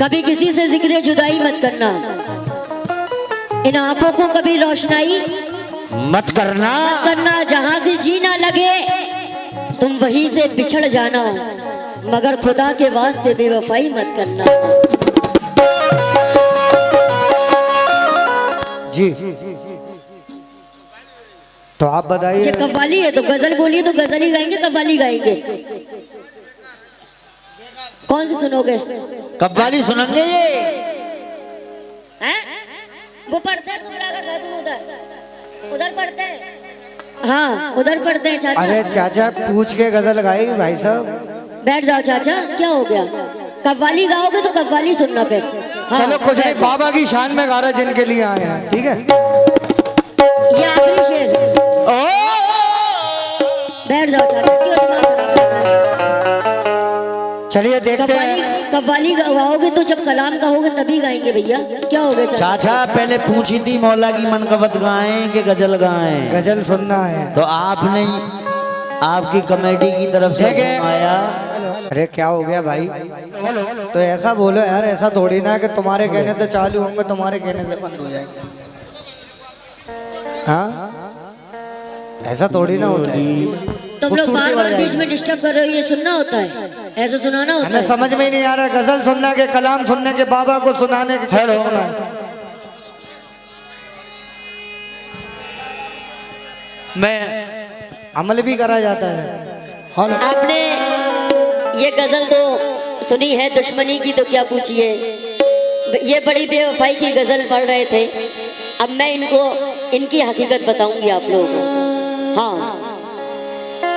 कभी किसी से जिक्र जुदाई मत करना, इन आंखों को कभी रोशनाई मत करना, जहां से जी ना लगे तुम वहीं से बिछड़ जाना, मगर खुदा के वास्ते बेवफाई मत करना। जी तो आप बताइए। ये कव्वाली है तो गजल बोलिए, तो गजल ही गाएंगे कव्वाली गाएंगे? कौन सी सुनोगे? कव्वाली सुनेंगे ये हैं? वो पढ़ते हैं सुमरा का तुम उधर उधर पढ़ते हैं। हाँ उधर पढ़ते हैं चाचा। अरे चाचा पूछ के गजल गाएगी भाई साहब। बैठ जाओ चाचा, क्या हो गया? कव्वाली गाओगे तो कव्वाली सुनना फिर। हाँ, चलो कुछ नहीं, बाबा की शान में गा रहा जिनके लिए आए हैं, ठीक है? ये आखिरी शेर। बैठ जाओ चाचा, क्यों दिमाग खराब कर रहा है? चलिए देखते हैं। कव्वाली गाओगे तो जब कलाम गाओगे तभी गाएंगे भैया। क्या हो गया चाचा? पहले पूछी थी मौला की मनकबत गाएं कि गजल गाएं? गजल सुनना है तो आपने आपकी कमेटी की तरफ से आया। अरे क्या हो गया भाई? तो ऐसा बोलो यार, ऐसा थोड़ी ना कि तुम्हारे कहने से चालू होंगे तुम्हारे कहने से बंद हो जाएंगे। हाँ ऐसा थोड़ी ना होता है। तुम लोग बार बार बीच में डिस्टर्ब कर रहे हो, ये सुनना होता है? ऐसा सुनाना होता है? समझ में ही नहीं आ रहा, गजल सुनना के कलाम सुनने के बाबा को सुनाने के। हेलो मैं अमल भी करा जाता है। आपने ये गजल तो सुनी है दुश्मनी की, तो क्या पूछिए, ये बड़ी बेवफाई की गजल पढ़ रहे थे। अब मैं इनको इनकी हकीकत बताऊंगी आप लोगों को। हाँ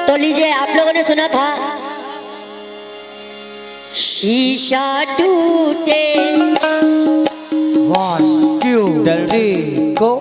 तो लीजिए, आप लोगों ने सुना था शीशा टूटे 1 2 3 go।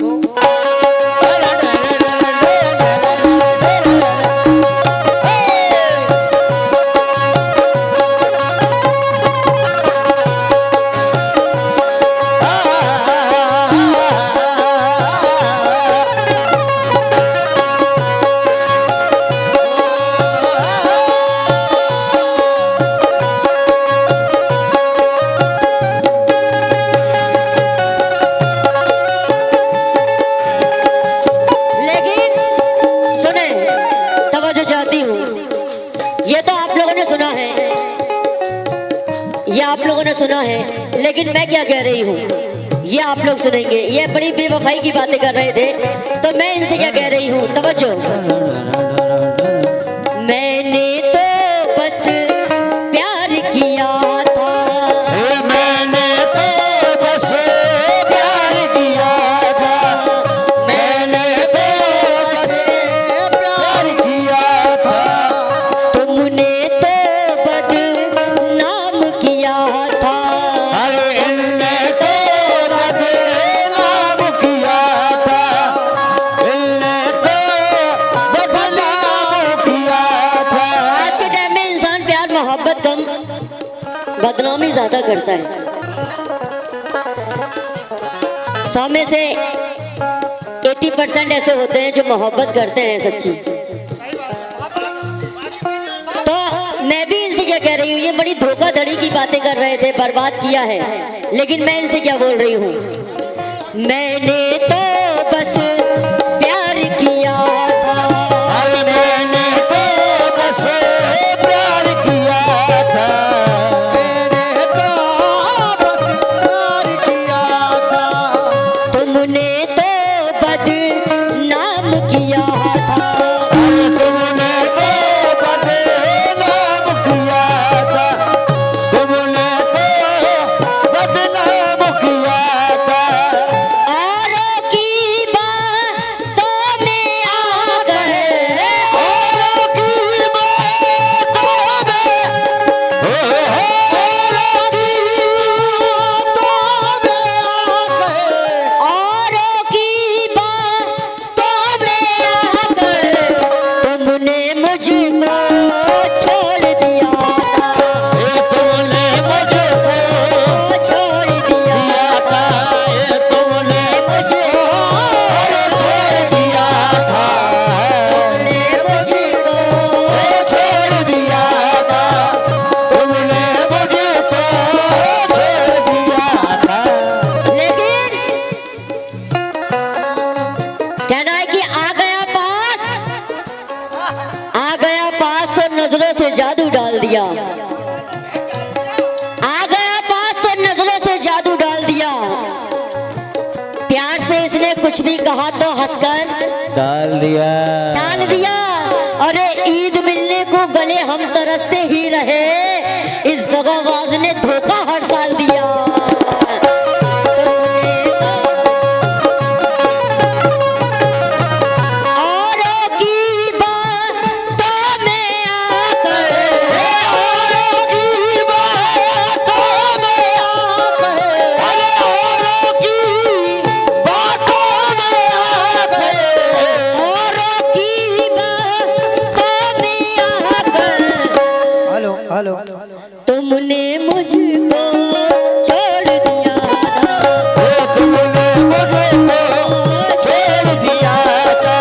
सुना है, लेकिन मैं क्या कह रही हूँ ये आप लोग सुनेंगे। ये बड़ी बेवफाई की बातें कर रहे थे, तो मैं इनसे क्या कह रही हूँ, तवज्जो। मैंने तो बस प्यार किया था, मैंने तो बस प्यार किया था, मैंने तो बस प्यार किया था, तुमने तो बदनाम किया था, बदनामी ज्यादा करता है। 100 में से 80% ऐसे होते हैं जो मोहब्बत करते हैं सच्ची। तो मैं भी इनसे क्या कह रही हूँ, ये बड़ी धोखाधड़ी की बातें कर रहे थे, बर्बाद किया है। लेकिन मैं इनसे क्या बोल रही हूँ, मैंने तो बस प्यार किया था, मैंने तो बस प्यार किया था, तुमने तो बदनाम किया था, तुमने तो बदनाम किया था, तुमने तो बदनाम किया था, और कुछ भी कहा तो हंसकर डाल दिया। डाल दिया। अरे ईद मिलने को गले हम तरसते ही रहे, इस दगाबाज ने धोखा हर साल दिया। हेलो, तुमने मुझको छोड़ दिया था, तुमने मुझको छोड़ दिया था,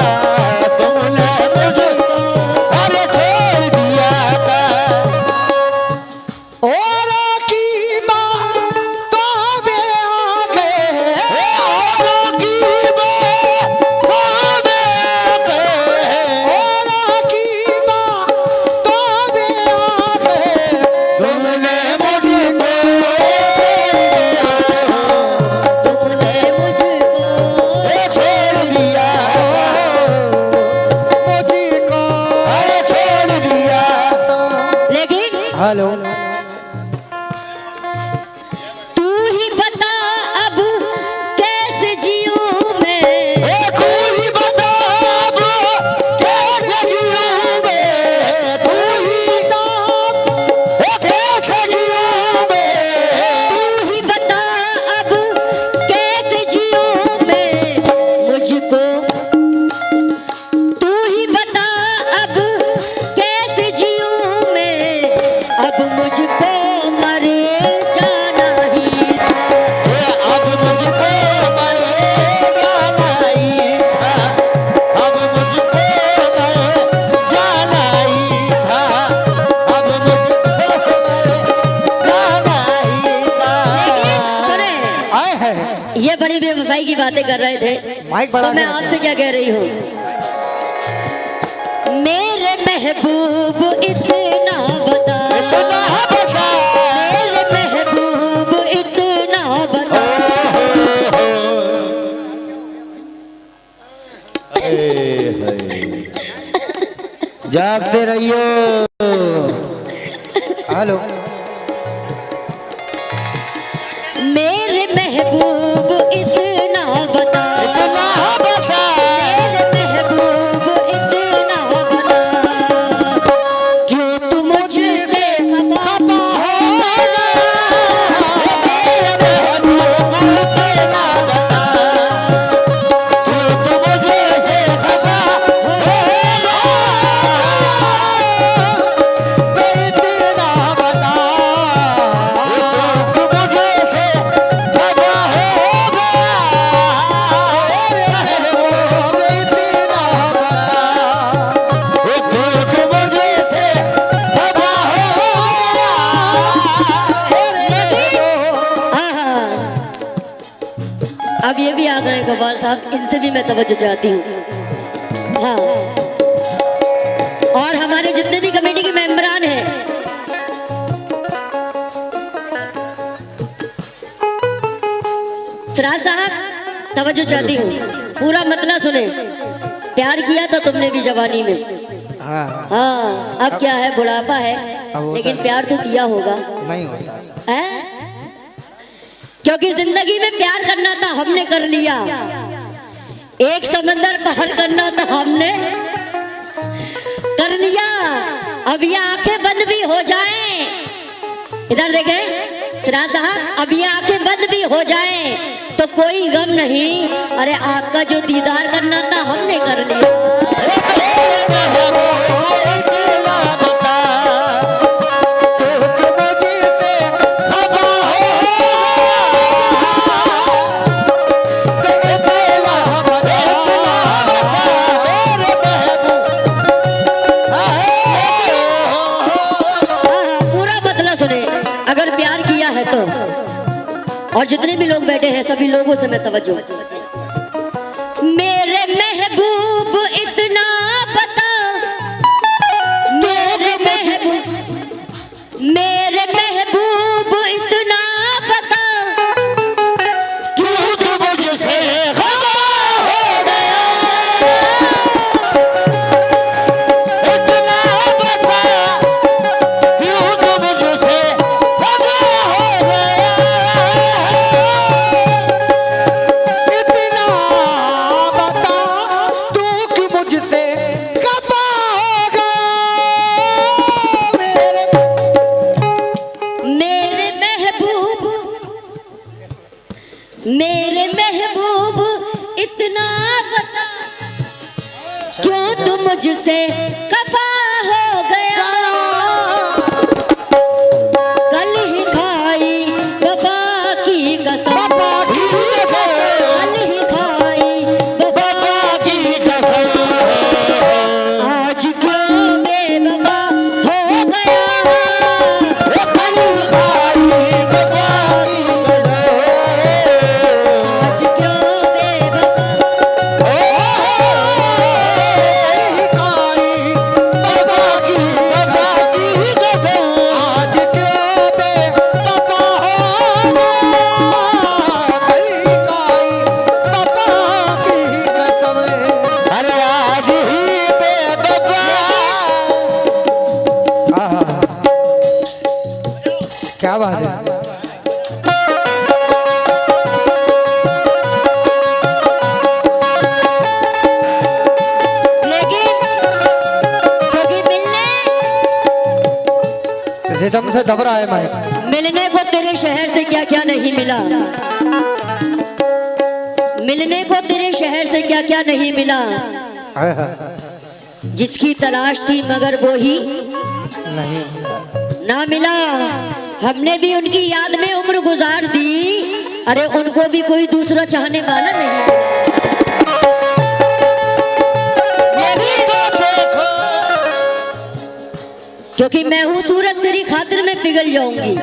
तुमने मुझको अरे छोड़ दिया था। औरों की बातों में आके, औरों की बातों में आके, औरों की बातों में आके तुमने मुझको छोड़ दिया, मुझको छोड़ दिया। लेकिन हेलो, तू ही बता अब कैसे जीऊं मैं, तू ही बता अब कैसे जीऊं मैं, तू ही बता कैसे जीऊं मैं, तू ही बता अब कैसे जीऊं मैं, मुझको तू ही बता अब कैसे जीऊं मैं, अब मुझको मरे जाना ही था, अब मुझको मर जाना ही था, अब मुझको मर जाना ही था, अब मुझको मर जाना ही था। सुने आए है ये बड़ी बेवफाई की बातें कर रहे थे, माइक बढ़ा तो मैं के आपसे क्या कह रही हूँ, मेरे महबूब इतना बता, इतना बता, मेरे महबूब इतना बता, जागते रहियो। हेलो, मेरे महबूब इतना बता, इतना बता, मेरे महबूब इतना बता, क्यों तुम मुझसे खफा हो गया, मेरे महबूब इतना बता, क्यों तुम मुझसे खफा हो गया, इतना बता, क्यों तुम मुझसे खफा हो गया, मेरे महबूब इतना बता, क्यों तुम मुझसे खफा हो गया। आहा। अब ये भी आ गए गवार साहब, इनसे भी मैं तवज्जो चाहती हूँ। हाँ, और हमारे जितने भी कमेटी के मेंबरान हैं, सिराज साहब तवज्जो चाहती हूँ, पूरा मतला सुने। प्यार किया था तुमने भी जवानी में, हाँ हाँ अब क्या है, बुढ़ापा है, अब होता लेकिन है। प्यार तो किया होगा नहीं होता। है, क्योंकि जिंदगी में प्यार करना था हमने कर लिया, एक समंदर पार करना था हमने कर लिया। अब ये आंखें बंद भी हो जाएं, इधर देखें सिराज साहब, अब ये आंखें बंद भी हो जाएं तो कोई गम नहीं, अरे आपका जो दीदार करना था हमने कर लिया। पूरा मतलब सुने, अगर प्यार किया है तो, और जितने भी लोग बैठे हैं सभी लोगों से मैं तवज्जो, मेरे महबूब इतना बता, मेरे महबूब इतना बता, क्यों तुम मुझसे खफा मेरे महबूब इतना बता, क्यों तू मुझसे खफा हो गया। कल ही खाई वफा की कसम, कल ही खाई वफा की कसम, आज क्यों बेवफा हो गया। कल ही खाई वफा की कसम, आज क्यों बेवफा। क्या बात है। लेकिन क्योंकि रिदम से दब रहा है मैं। मिलने को तेरे शहर से क्या क्या नहीं मिला, मिलने को तेरे शहर से क्या क्या नहीं मिला। जिसकी तलाश थी मगर वो ही नहीं ना मिला। हमने भी उनकी याद में उम्र गुजार दी, अरे उनको भी कोई दूसरा चाहने वाला नहीं मिला। क्योंकि मैं हूँ सूरज, तेरी खातिर में पिघल जाऊंगी।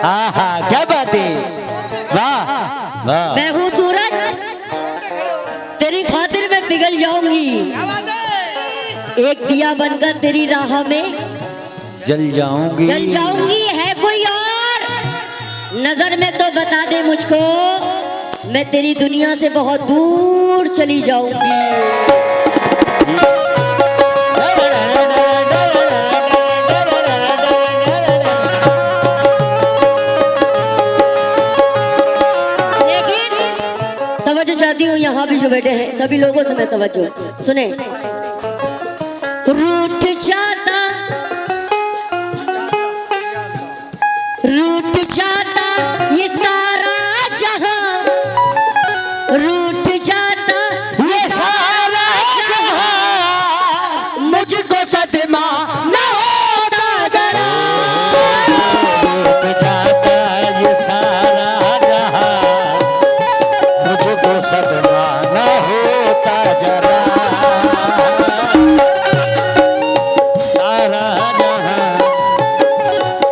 आहा क्या बात है, वाह वाह। मैं हूँ सूरज, तेरी खातिर में पिघल जाऊंगी। एक दिया बनकर तेरी राह में जल जाऊंगी, जल जाऊंगी। है कोई और नजर में तो बता दे मुझको, मैं तेरी दुनिया से बहुत दूर चली जाऊंगी। लेकिन तवज्जो चाहती हूँ, यहाँ भी जो बैठे हैं सभी लोगों से मैं तवज्जो सुने। रूठ जाता, रूठ जाता ये सारा जहां, रूठ जाता ये सारा जहां, मुझको सदमा न होता जरा। रूठ जाता ये सारा जहां, मुझको सदमा न होता जरा। सारा जहां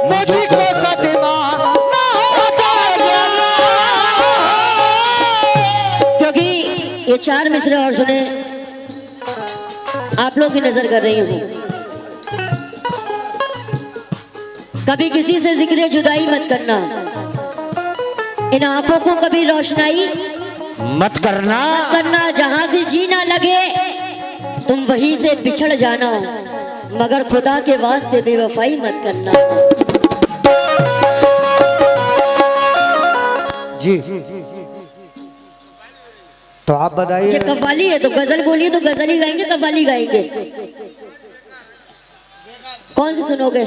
मुझको सदमा न होता जरा। क्योंकि ये चार मिसरे और सुने, आप लोग की नजर कर रही हूँ। कभी किसी से जिक्र जुदाई मत करना, इन आंखों को कभी रोशनाई मत करना, करना। जहां से जी ना लगे तुम वहीं से बिछड़ जाना, मगर खुदा के वास्ते बेवफाई मत करना। जी तो आप बताइए। ये कव्वाली है तो गजल बोलिए, तो गजल ही गाएंगे, कव्वाली गाएंगे। कौन सी सुनोगे?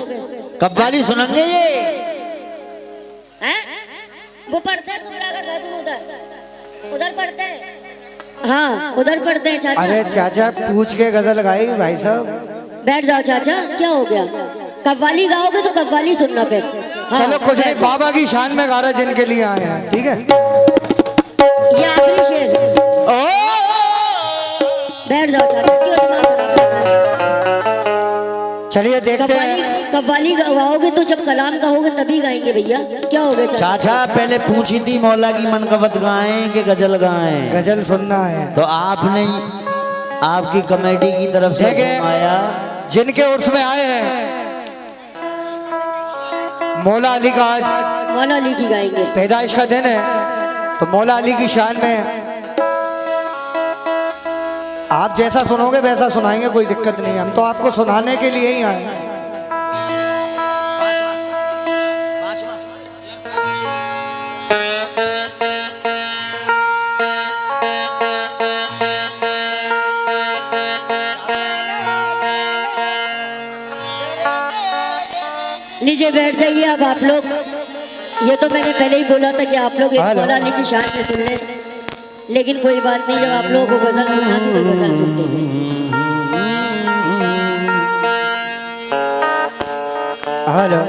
कव्वाली सुनेंगे ये। हैं? वो पढ़ते हैं सुमरागर गातू उधर, उधर पढ़ते हैं। हाँ उधर पढ़ते हैं चाचा। अरे चाचा पूछ के गजल गाएगी भाई साहब। बैठ जाओ चाचा, क्या हो गया? कव्वाली गाओगे तो कव्वाली सुनना फिर। हाँ, चलो कुछ नहीं, बैठ जाओ। बाबा की शान में गा रहे जिनके लिए आए हैं, ठीक है। ये आखिरी शेर। बैठ जाओ चाचा, क्यों दिमाग खराब कर रहा है? चलिए देखते हैं। कव्वाली गवाओगे तो जब कलाम गाओगे तभी गाएंगे भैया। क्या हो गया चाचा? चाचा पहले पूछी थी मौला की मनकबत गाएं कि गजल गाएं, गजल सुनना है तो आपने आपकी कमेटी की तरफ से देखे आया। जिनके उर्स में आए हैं, मौला अली का आज मौला अली की गाएंगे। पैदाइश का दिन है, तो मौला अली की शान में आप जैसा सुनोगे वैसा सुनाएंगे, कोई दिक्कत नहीं। हम तो आपको सुनाने के लिए ही आए हैं। लीजिए बैठ जाइए अब आप लोग। ये तो मैंने पहले ही बोला था कि आप लोग एक हेलो। मौलानी की शान में सुन लें, लेकिन कोई बात नहीं, जब आप लोगों को गजल सुनना थी तो गजल सुनते हैं। हेलो